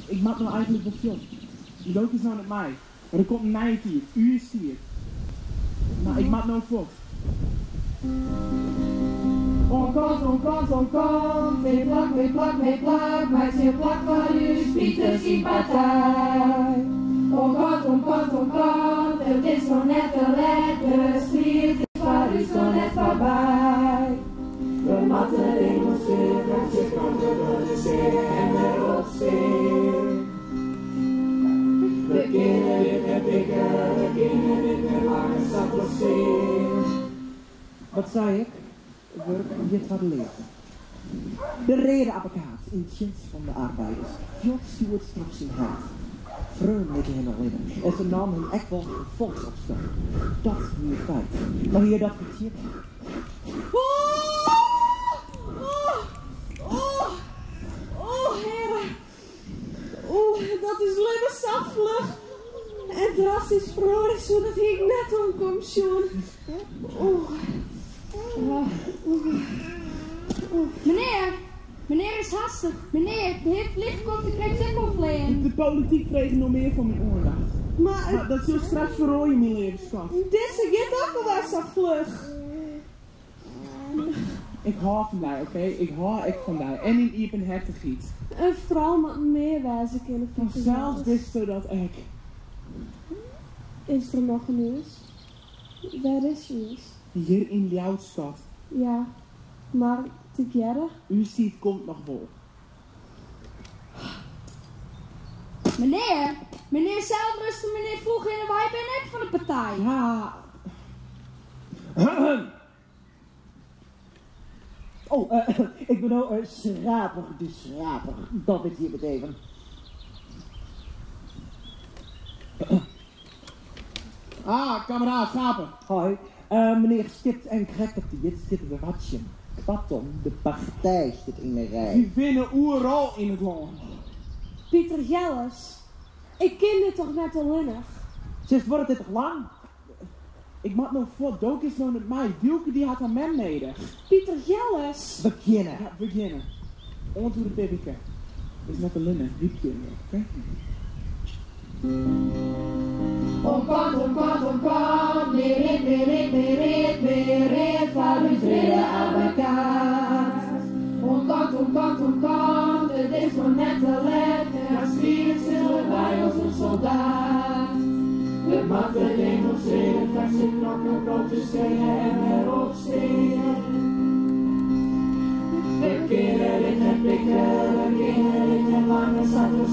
Ik maak nou eigenlijk wat vlot. Je loopt dus nou met mij. Maar er komt een nijd hier. U is hier. Maar ik maak nou vlot. On compte, mes plaques, maar c'est plak van u, Pieter sympathie. On compte, het is nog net een lekker strijd, is voor u zo net voorbij. We matten demonstreren, ze komen door de zee en erop steen. We kennen dit met dikke, we kennen dit met lange zandloosteen. Wat zei ik? Werk dit wat leven. De redenadvocaat in dienst van de arbeiders. Jot stuurt straks in huis. Vreemd hen al in. En ze nam hem echt wel volksopstand. Dat is nu het feit. Maar hier dat vertiert. Heren. Dat is alleen safelig. En drastisch vrolijk, zodat ik net omkom, Sjoen. Meneer is hastig. Meneer, de heer Vlieg komt de krijgsempelvleen. De politiek vreet nog meer van mijn oorlog. Maar dat zul straks verrooien, mijn levensschap. Deze gaat ook al wel zo vlug. Ik hou van mij, oké? Ik hou echt van mij. En in Iepen hertegiet. Een vrouw moet meer wijzen kunnen van zelfs wist ze dat ik. Is er nog nieuws? Waar is nieuws? Hier in Ljouwstad. Ja, maar together? U ziet, komt nog wel. Meneer zelfrusten, meneer vroeg in de wij ben ik van de partij. Ja. Ik ben nou schraper, de schraper. Dat weet hier meteen. Kameraad, schapen. Hoi, meneer Stipt en Krekkert, dit zit de ratje. Kwatom, de partij zit in de rij. Die winnen oeral in het land. Pieter Jelles, ik ken dit toch net al innig. Sinds wordt het toch lang? Ik maak nog voor, Dook is nog met mij. Dielke die had aan mij nodig. Pieter Jelles. Beginnen. Ja, beginnen. Onder de pibbeke. Is net een linnen, diep kunnen, oké? On compte, merit, van uw redenadvocaat. On compte, het is nog net te lekker, maar spieren zullen wij als een soldaat. We matten demonstreren, verse knokken, protesteren en erop stenen. We keren in het blikken, we keren in het lange zand